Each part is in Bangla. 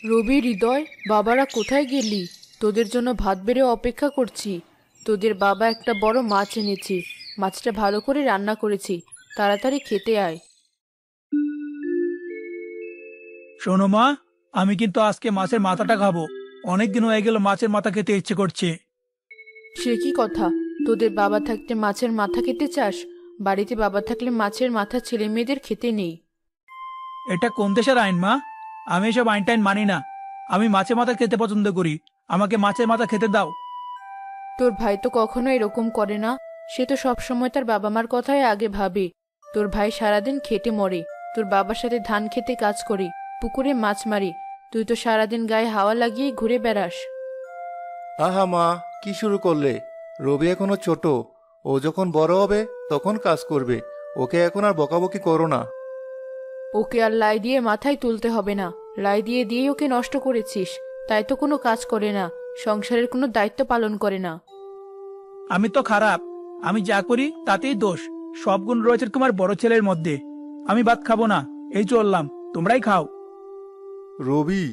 রবি, হৃদয়, বাবারা কোথায় গেলি? তোদের জন্য ভাত বেড়ে অপেক্ষা করছি। তোদের বাবা একটা বড় মাছ এনেছি। মাছটা ভালো করে রান্না করেছি, তাড়াতাড়ি খেতে আয়। শোনো মা, আমি কিন্তু আজকে মাছের মাথাটা খাবো। অনেকদিন হয়ে গেল মাছের মাথা খেতে ইচ্ছে করছে। সে কি কথা? তোদের বাবা থাকতে মাছের মাথা খেতে চাস? বাড়িতে বাবা থাকলে মাছের মাথা ছেলে মেয়েদের খেতে নেই। এটা কোন দেশের আইন মা? আমি এসব আইন টাইন মানি না। আমি মাছের মাথা খেতে পছন্দ করি। আমাকে মাছের মাথা খেতে দাও। তোর ভাই তো কখনো এরকম করে না। সে তো সবসময় তার বাবা মার কথাই আগে ভাবে। তোর ভাই সারাদিন খেটে মরে, তোর বাবার সাথে ধান খেতে কাজ করি, পুকুরে মাছ মারি। তুই তো সারাদিন গায়ে হাওয়া লাগিয়ে ঘুরে বেড়াস। আহা মা, কি শুরু করলে? রবি এখনো ছোট। ও যখন বড় হবে তখন কাজ করবে। ওকে এখন আর বকাবকি করো না। ওকে আর লাই দিয়ে মাথায় তুলতে হবে না। লাই দিয়ে দিয়েই ওকে নষ্ট করেছিস। তাই তো কোনো কাজ করে না, সংসারের কোনো দায়িত্ব পালন করে না। আমি তো খারাপ। আমি যা করি তাতেই দোষ। সব গুণ রয়েছে তোমার বড় ছেলের মধ্যে। আমি ভাত খাবো না, এই চললাম। তোমরাই খাও। রবি,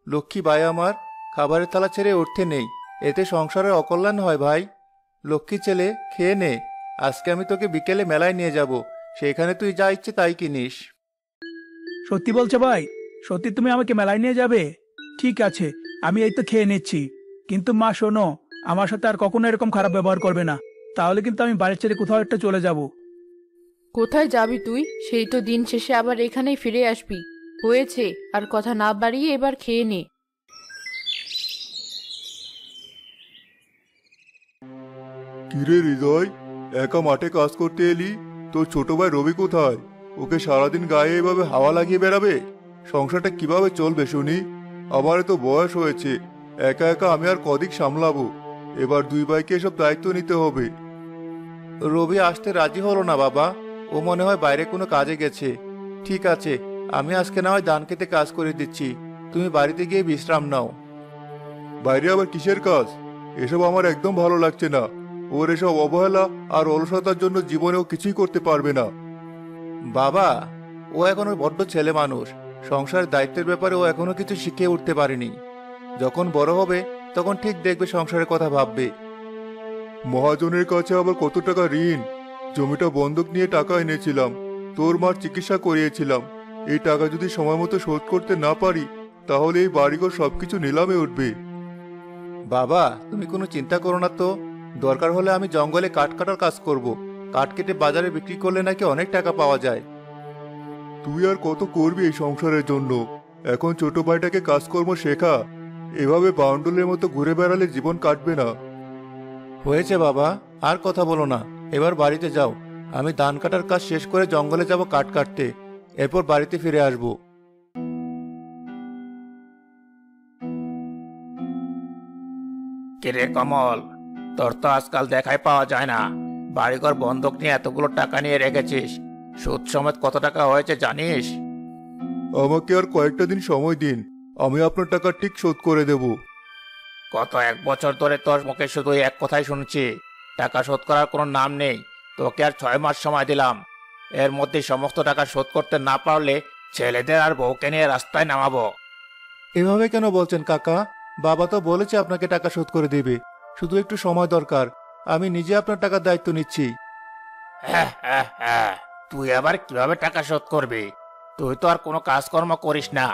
লক্ষ্মী ভাই আমার, খাবারের থালা ছেড়ে উঠতে নেই। এতে সংসারের অকল্যাণ হয় ভাই। লক্ষ্মী ছেলে, খেয়ে নে। আজকে আমি তোকে বিকেলে মেলায় নিয়ে যাব। সেখানে তুই যা ইচ্ছে তাই কিনিস। সত্যি বলছো ভাই? সত্যি তুমি আমাকে মেলায় নিয়ে যাবে? ঠিক আছে, আমি এই তো খেয়ে নিচ্ছি। কিন্তু মা শোনো, আমার সাথে আর কখনো এরকম খারাপ ব্যবহার করবে না। তাহলে কিন্তু আমি বাড়ির ছেড়ে কোথাও একটা চলে যাব। কোথায় যাবি তুই? সেই তো দিন শেষে আবার এখানেই ফিরে আসবি। হয়েছে, আর কথা না বাড়িয়ে এবার খেয়ে নে। কিরে হৃদয়, একা মাঠে কাজ করতে এলি? তোর ছোট ভাই রবি কোথায়? ওকে সারাদিন গায়ে এভাবে হাওয়া লাগিয়ে বেড়াবে? সংসারটা কিভাবে চলবে শুনি? আমারও তো বয়স হয়েছে। একা একা আমি আর কদিক সামলাবো? এবার দুই ভাইকে এসব দায়িত্ব নিতে হবে। রবি আসতে রাজি হলো না বাবা। ও মনে হয় বাইরে কোনো কাজে গেছে। ঠিক আছে, আমি আজকে না হয় ধান খেতে কাজ করে দিচ্ছি। তুমি বাড়িতে গিয়ে বিশ্রাম নাও। বাইরে আবার কিসের কাজ? এসব আমার একদম ভালো লাগছে না। ওর এসব অবহেলা আর অলসতার জন্য জীবনেও কিছুই করতে পারবে না। বাবা, ও এখনো বড্ড ছেলে মানুষ। সংসারের দায়িত্বের ব্যাপারে ও এখনো কিছু শিখে উঠতে পারেনি। যখন বড় হবে তখন ঠিক দেখবে, সংসারের কথা ভাববে। মহাজনের কাছে আবার কত টাকা ঋণ। জমিটা বন্ধক নিয়ে টাকা এনেছিলাম। তোর মার চিকিৎসা করিয়েছিলাম। এই টাকা যদি সময় মতো শোধ করতে না পারি, তাহলে এই বাড়িঘর সবকিছু নিলামে উঠবে। বাবা, তুমি কোনো চিন্তা করো না তো। দরকার হলে আমি জঙ্গলে কাঠ কাটার কাজ করব। কাঠ কেটে বাজারে বিক্রি করলে নাকি অনেক টাকা পাওয়া যায়। তুই আর কত করবি এই সংসারের জন্য? এখন ছোট ভাইটাকে কাজকর্ম শেখা। এভাবে বাউন্ডুলের মতো ঘুরে বেড়ালে জীবন কাটবে না। হয়েছে বাবা, আর কথা বলো না। এবার বাড়িতে যাও। আমি ধান কাটার কাজ শেষ করে জঙ্গলে যাব কাঠ কাটতে। এরপর বাড়িতে ফিরে আসবো। কিরে কমল, তোর তো আজকাল দেখাই পাওয়া যায় না। বাড়িঘর বন্ধক নিয়ে এতগুলো টাকা নিয়ে রেখেছিস। সুদ সমেত কত টাকা হয়েছে জানিস? আমাকে আর কয়েকটা দিন সময় দিন। আমি আপনার টাকা ঠিক শোধ করে দেব। গত 1 বছর ধরে তোর মুখে শুধু এক কথাই শুনছি, টাকা শোধ করার কোনো নাম নেই। তোকে আর 6 মাস সময় দিলাম। এর মধ্যে সমস্ত টাকা শোধ করতে না পারলে ছেলেদের আর বউকে নিয়ে রাস্তায় নামাবো। এভাবে কেন বলছেন কাকা? বাবা তো বলেছে আপনাকে টাকা শোধ করে দেবে। শুধু একটু সময় দরকার। আমি নিজে আপনার টাকার দায়িত্ব নিচ্ছি। হ্যাঁ হ্যাঁ হ্যাঁ, তুই আবার কিভাবে টাকা শোধ করবি? তুই তো আর কোনো কাজকর্ম করিস না,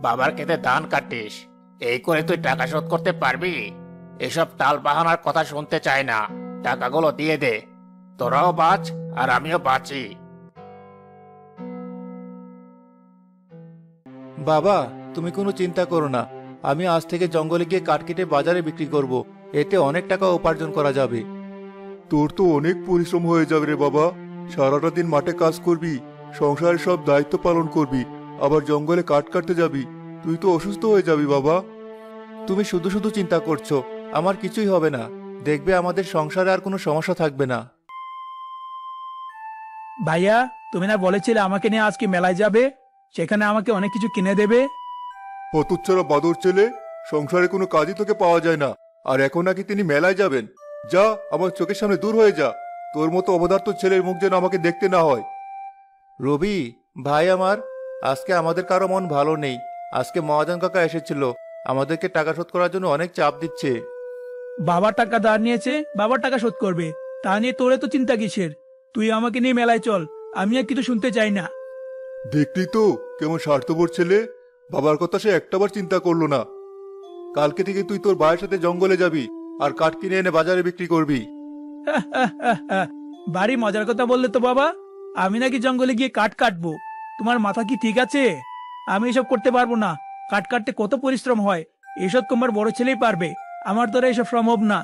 বাবার খেতে ধান কাটিস। এই করে তুই টাকা শোধ করতে পারবি? এসব টাল বাহানার কথা শুনতে চাই না। টাকাগুলো দিয়ে দে। তোরাও বাঁচ আর আমিও বাঁচি। বাবা, তুমি কোনো চিন্তা করো না। আমি আজ থেকে জঙ্গলে গিয়ে কাঠ কেটে বাজারে বিক্রি করব। এতে অনেক টাকা উপার্জন করা যাবে। তোর তো অনেক পরিশ্রম হয়ে যাবে রে বাবা। সারাটা দিন মাঠে কাজ করবি, সংসারের সব দায়িত্ব পালন করবি, আবার জঙ্গলে কাঠ কাটতে যাবি। তুই তো অসুস্থ হয়ে যাবি বাবা। তুমি শুধু শুধু চিন্তা করছো। আমার কিছুই হবে না। দেখবে আমাদের সংসারে আর কোনো সমস্যা থাকবে না। ভাইয়া, তুমি না বলেছিলে আমাকে নিয়ে আজকে মেলায় যাবে? সেখানে আমাকে অনেক কিছু কিনে দেবে। হতচ্ছাড়া বাদর ছেলে, সংসারে কোনো কাজই তোকে পাওয়া যায় না। আর এখন নাকি তিনি মেলায় যাবেন? যা, আমার চোখের সামনে দূর হয়ে যা। তোর মতো অবদার্থ ছেলের মুখ যেন আমাকে দেখতে না হয়। রবি ভাই আমার, আজকে আমাদের কারো মন ভালো নেই। আজকে মহাজন কাকা এসেছিল, আমাদেরকে টাকা শোধ করার জন্য অনেক চাপ দিচ্ছে। বাবার টাকা ধার নিয়েছে, বাবার টাকা শোধ করবে, তা নিয়ে তোরে তো চিন্তা কিসের? তুই আমাকে নিয়ে মেলায় চল, আমি আর কিছু শুনতে চাই না। দেখলি তো কেমন স্বার্থপর ছেলে, বাবার কথা সে একটাবার চিন্তা করলো না। কালকে থেকে তুই তোর ভাইয়ের সাথে জঙ্গলে যাবি আর কাঠ কিনে এনে বাজারে বিক্রি করবি। বাড়ি মজার কথা বললে তো বাবা, আমি নাকি জঙ্গলে গিয়ে কাঠ কাটবো? তোমার মাথা কি ঠিক আছে? আমি এসব করতে পারবো না। কাঠ কাটতে কত পরিশ্রম হয়, এসব তোমার বড় ছেলেই পারবে, আমার দ্বারা এসব সম্ভব না।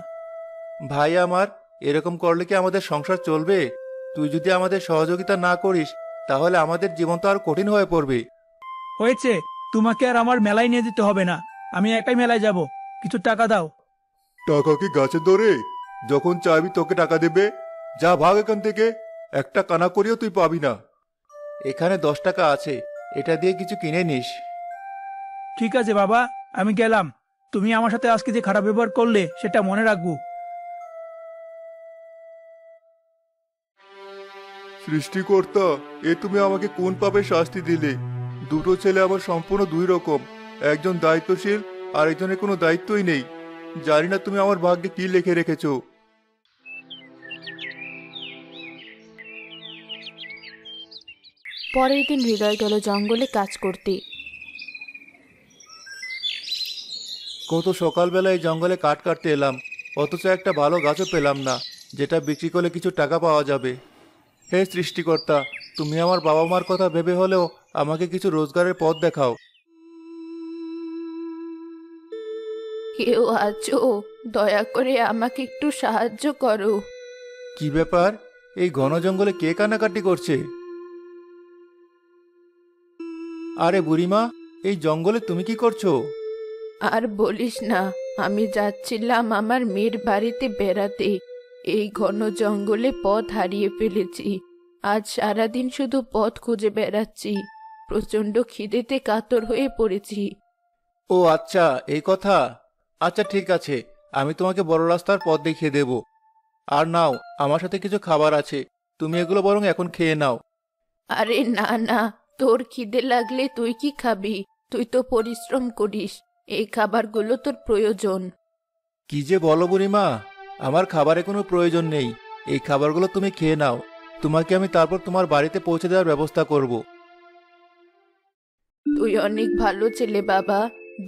ভাই আমার, এরকম করলে কি আমাদের সংসার চলবে? তুই যদি আমাদের সহযোগিতা না করিস তাহলে আমাদের জীবন তো আরো কঠিন হয়ে পড়বে। হয়েছে, তোমাকে আর আমার মেলায় নিয়ে যেতে হবে না, আমি একাই মেলায় যাব। কিছু টাকা দাও। টাকা কি গাছে ধরে? যখন চাইবি তোকে টাকা দেবে। যা ভাগ এখান থেকে, একটা কানা করিও তুই পাবি না। এখানে 10 টাকা আছে, এটা দিয়ে কিছু কিনে নিস। ঠিক আছে বাবা, আমি গেলাম। তুমি আমার সাথে আজকে যে খারাপ ব্যবহার করলে সেটা মনে রাখবো। সৃষ্টিকর্তা, এ তুমি আমাকে কোন পাপে শাস্তি দিলে? দুটো ছেলে আমার সম্পূর্ণ দুই রকম, একজন দায়িত্বশীল আর একজনের কোনো দায়িত্বই নেই। জানি না তুমি আমার ভাগ্যে কি লিখে রেখেছো। পরের দিন হৃদয় গেল জঙ্গলে কাজ করতে। কত সকালবেলা এই জঙ্গলে কাঠ কাটতে এলাম, অথচ একটা ভালো গাছও পেলাম না যেটা বিক্রি করলে কিছু টাকা পাওয়া যাবে। হে সৃষ্টিকর্তা, তুমি আমার বাবা মার কথা ভেবে হলেও আমাকে কিছু রোজগারের পথ দেখাও। কেউ আছো? দয়া করে আমাকে একটু সাহায্য করো। কি ব্যাপার, এই ঘন জঙ্গলে কে কান্নাকাটি করছে? আরে বুড়িমা, এই জঙ্গলে তুমি কি করছো? আর বলিস না, আমি যাচ্ছিলাম আমার মেয়ের বাড়িতে বেড়াতে। এই ঘন জঙ্গলে পথ হারিয়ে ফেলেছি। আজ সারাদিন শুধু পথ খুঁজে বেড়াচ্ছি। প্রচন্ড খিদেতে কাতর হয়ে পড়েছি। ও আচ্ছা, এই কথা। আচ্ছা ঠিক আছে, আমি তোমাকে বড় রাস্তার পথ দেখিয়ে দেব। আর নাও, আমার সাথে কিছু খাবার আছে, তুমি এগুলো বরং এখন খেয়ে নাও। আরে না না, তোর খিদে লাগলে তুই কি খাবি? তুই তো পরিশ্রম করিস, এই খাবারগুলো তোর প্রয়োজন। কি যে বলো বুড়িমা, আমার খাবারে কোনো প্রয়োজন নেই। এই খাবারগুলো তুমি খেয়ে নাও, তোমাকে আমি তারপর তোমার বাড়িতে পৌঁছে দেওয়ার ব্যবস্থা করব। তুই অনেক ভালো ছেলে বাবা।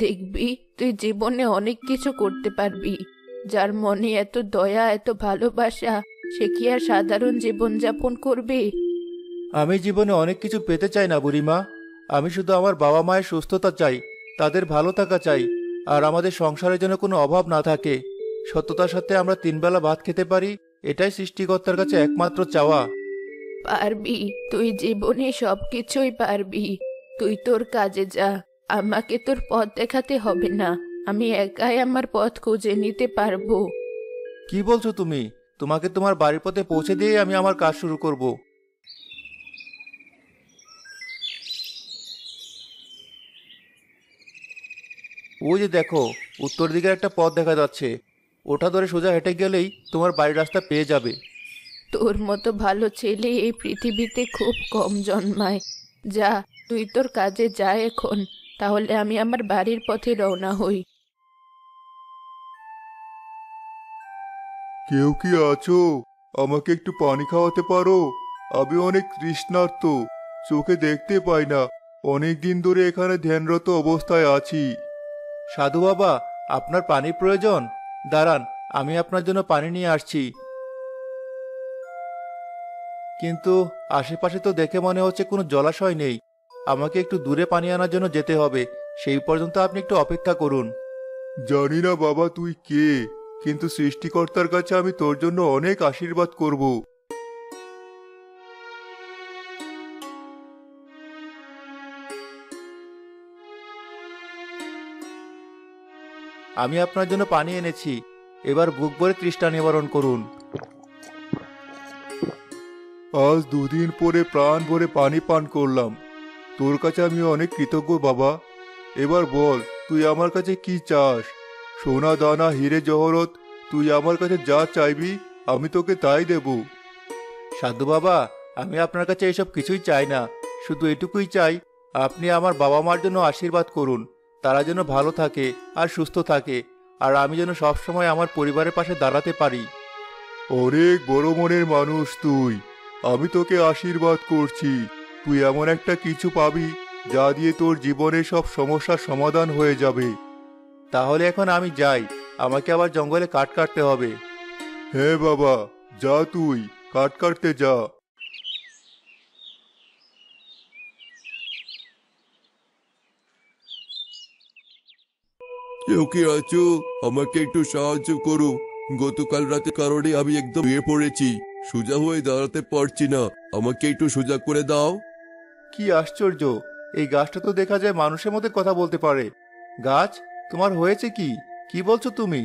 দেখবি তুই জীবনে অনেক কিছু করতে পারবি। যার মনে এত দয়া, এত ভালোবাসা, সে কি আর সাধারণ জীবনযাপন করবে? আমি জীবনে অনেক কিছু পেতে চাই না বুড়িমা, আমি শুধু আমার বাবা মায়ের সুস্থতা চাই, তাদের ভালো থাকা চাই, আর আমাদের সংসারের জন্য কোনো অভাব না থাকে। সততার সাথে আমরা 3 বেলা ভাত খেতে পারি, এটাই সৃষ্টিকর্তার কাছে একমাত্র চাওয়া। পারবি, তুই জীবনে সবকিছুই পারবি। তুই তোর কাজে যা, আমাকে তোর পথ দেখাতে হবে না। আমি একাই আমার পথ খুঁজে নিতে পারবো। কি বলছো তুমি? তোমাকে তোমার বাড়ির পথে পৌঁছে দিয়ে আমি আমার কাজ শুরু করব। ওই যে দেখো, উত্তর দিকে একটা পথ দেখা যাচ্ছে, ওটা ধরে সোজা হেঁটে গেলেই তোমার বাড়ির রাস্তা পেয়ে যাবে। তোর মতো ভালো ছেলে এই পৃথিবীতে খুব কম জন্মায়। যা, তুই তোর কাজে যা এখন, তাহলে আমি আমার বাড়ির পথে রওনা হই। কেউ কি আছো? আমাকে একটু পানি খাওয়াতে পারো? আমি অনেক তৃষ্ণার্ত, চোখে দেখতে পাই না। অনেক দিন ধরে এখানে ধ্যানরত অবস্থায় আছি। সাধু বাবা, আপনার পানির প্রয়োজন? দাঁড়ান, আমি আপনার জন্য পানি নিয়ে আসছি। কিন্তু আশেপাশে তো দেখে মনে হচ্ছে কোনো জলাশয় নেই। আমাকে একটু দূরে পানি আনার জন্য যেতে হবে, সেই পর্যন্ত আপনি একটু অপেক্ষা করুন। জানি না বাবা তুই কে, কিন্তু সৃষ্টিকর্তার কাছে আমি তোর জন্য অনেক আশীর্বাদ করব। আমি আপনার জন্য পানি এনেছি, এবার বুক ভরে তৃষ্ণা নিবারণ করুন। আজ 2 দিন পরে প্রাণ ভরে পানি পান করলাম, তোর কাছে আমি অনেক কৃতজ্ঞ বাবা। এবার বল, তুই আমার কাছে কি চাস? সোনা দানা হিরে জহরত, তুই আমার কাছে যা চাইবি আমি তোকে তাই দেব। সাধু বাবা, আমি আপনার কাছে এসব কিছুই চাই না, শুধু এটুকুই চাই, আপনি আমার বাবা মার জন্য আশীর্বাদ করুন, তারা যেন ভালো থাকে আর সুস্থ থাকে, আর আমি যেন সবসময় আমার পরিবারের পাশে দাঁড়াতে পারি। অনেক বড় মনের মানুষ তুই, আমি তোকে আশীর্বাদ করছি। তুই এমন একটা কিছু পাবি যা দিয়ে তোর জীবনের সব সমস্যার সমাধান হয়ে যাবে। তাহলে এখন আমি যাই, আমাকে আবার জঙ্গলে কাঠ কাটতে হবে। হ্যাঁ বাবা, যা তুই কাঠ কাটতে যা। কেউ কি আছো? আমাকে একটু সাহায্য করো। গতকাল রাতে কারণে আমি একদম শুয়ে পড়েছি, সোজা হয়ে দাঁড়াতে পারছি না। আমাকে একটু সোজা করে দাও। কি আশ্চর্য, এই গাছটা তো দেখা যায় মানুষের মধ্যে কথা বলতে পারে। গাছ, তোমার হয়েছে কি? কি বলছো তুমি?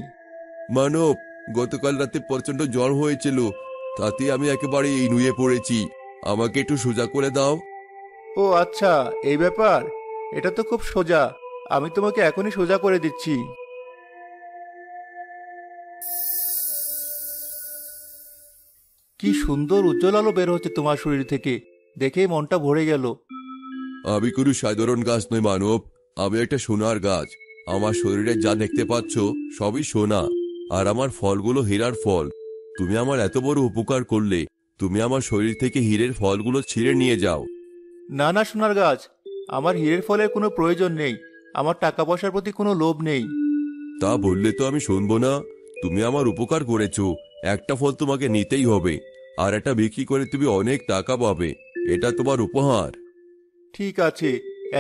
মানব, গতকাল রাতে প্রচন্ড জ্বর হয়েছিল, তাতে আমি একেবারে এই নুয়ে পড়েছি। আমাকে একটু সোজা করে দাও। ও আচ্ছা, এই ব্যাপার। এটা তো খুব সোজা, আমি তোমাকে এখনই সোজা করে দিচ্ছি। কি সুন্দর উজ্জ্বল আলো বের হচ্ছে তোমার শরীর থেকে, দেখেই মনটা ভরে গেল। আমি কোনো সাধারণ গাছ নই মানব, আমি একটা সোনার গাছ। আমার শরীরে যা দেখতে পাচ্ছ সবই সোনা, আর আমার ফলগুলো হীরার ফল। তুমি আমার এত বড় উপকার করলে, তুমি আমার শরীর থেকে হীরের ফলগুলো ছিঁড়ে নিয়ে যাও। না না সোনার গাছ, আমার হীরের ফলের কোনো প্রয়োজন নেই, আমার টাকা পয়সার প্রতি কোনো লোভ নেই। তা বললে তো আমি শুনবো না। তুমি আমার উপকার করেছো, একটা ফল তোমাকে নিতেই হবে, আর এটা বিক্রি করে তুমি অনেক টাকা পাবে। এটা তোমার উপহার। ঠিক আছে,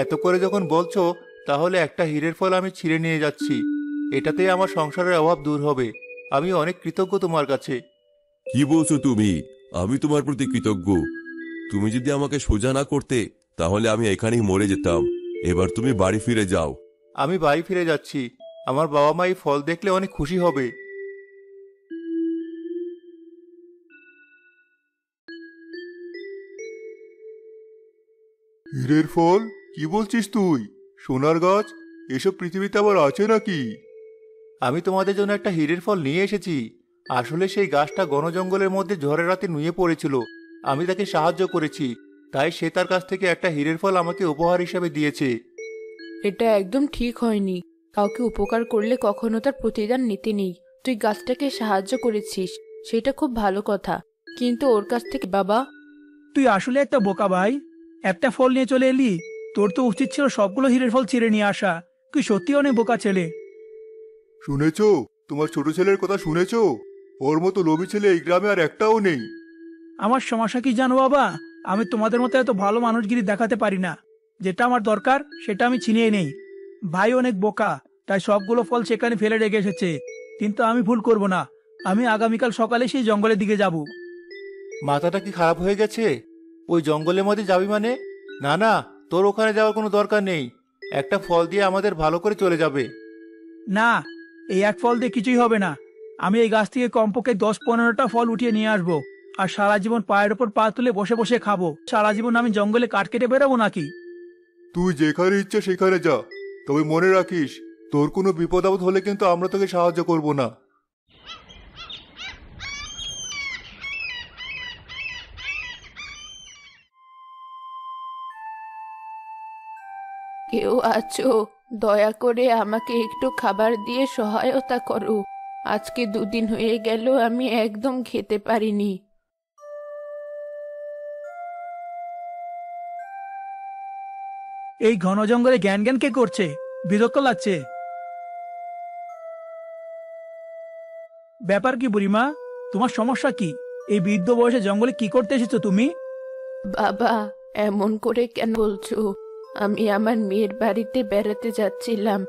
এত করে যখন বলছো, তাহলে একটা হীরের ফল আমি ছিঁড়ে নিয়ে যাচ্ছি। এটাতেই আমার সংসারের অভাব দূর হবে। আমি অনেক কৃতজ্ঞ তোমার কাছে। কি বলছো তুমি? আমি তোমার প্রতি কৃতজ্ঞ? তুমি যদি আমাকে সোজা না করতে, তাহলে আমি এখানেই মরে যেতাম। এবার তুমি বাড়ি ফিরে যাও। আমি বাড়ি ফিরে যাচ্ছি, আমার বাবা মা এই ফল দেখলে অনেক খুশি হবে। হীরের ফল? কি বলছিস তুই? সোনার গাছ, এসব পৃথিবীতে আবার আছে নাকি? আমি তোমাদের জন্য একটা হীরের ফল নিয়ে এসেছি। আসলে সেই গাছটা ঘন জঙ্গলের মধ্যে ঝড়ের রাতে নুয়ে পড়েছিল, আমি তাকে সাহায্য করেছি, তাই সে তার কাছ থেকে একটা হীরের ফল আমাকে উপহার হিসেবে দিয়েছে। এটা একদম ঠিক হয়নি। কাউকে উপকার করলে কখনো তার প্রতিদান নিতে নেই। তুই গাছটাকে সাহায্য করেছিস, সেটা খুব ভালো কথা, কিন্তু ওর কাছ থেকে বাবা। তুই আসলে একটা বোকা ভাই, একটা ফল নিয়ে চলে এলি। তোর তো উচিত ছিল সবগুলো হীরের ফল ছিঁড়ে নিয়ে আসা। তুই সত্যি অনেক বোকা ছেলে। শুনেছো? তোমার ছোট ছেলের কথা শুনেছো? ওর মতো লোভী ছেলে এই গ্রামে আর একটাও নেই। আমার সমস্যা কি জানো বাবা? আমি তোমাদের মতো এত ভালো মানুষগিরি দেখাতে পারি না। যেটা আমার দরকার সেটা আমি ছিনিয়ে নেই। ভাই অনেক বোকা, তাই সবগুলো ফল সেখানে ফেলে রেখে এসেছে। কিন্তু আমি ভুল করব না, আমি আগামীকাল সকালে সেই জঙ্গলের দিকে যাব। মাথাটা কি খারাপ হয়ে গেছে? ওই জঙ্গলের মধ্যে যাবি মানে? না না, তোর ওখানে যাওয়ার কোনো দরকার নেই। একটা ফল দিয়ে আমাদের ভালো করে চলে যাবে। না, এই এক ফল দিয়ে কিছুই হবে না। আমি এই গাছ থেকে কমপক্ষে 10-15টা ফল উঠিয়ে নিয়ে আসবো, আর সারা জীবন পায়ের ওপর পা তুলে বসে বসে খাবো। সারা জীবন আমি জঙ্গলে কাঠ কেটে বেরোবো নাকি? তুই যেখানে ইচ্ছে সেখানে যা, তবে মনে রাখিস, তোর কোনো বিপদ আপদ হলে কিন্তু আমরা তোকে সাহায্য করব না। কেউ আছো? দয়া করে আমাকে একটু খাবার দিয়ে সহায়তা করো। আজকে 2 দিন হয়ে গেল আমি একদম খেতে পারিনি। এই ঘন জঙ্গলে জ্ঞান জ্ঞান কে করছে? বিরক্ত লাগছে। ব্যাপার কি বুড়িমা? তোমার সমস্যা কি? এই বৃদ্ধ বয়সে জঙ্গলে কি করতে এসেছো তুমি? বাবা, এমন করে কেন বলছো? আমি আমার মেয়ের বাড়িতে বেড়াতে যাচ্ছিলাম,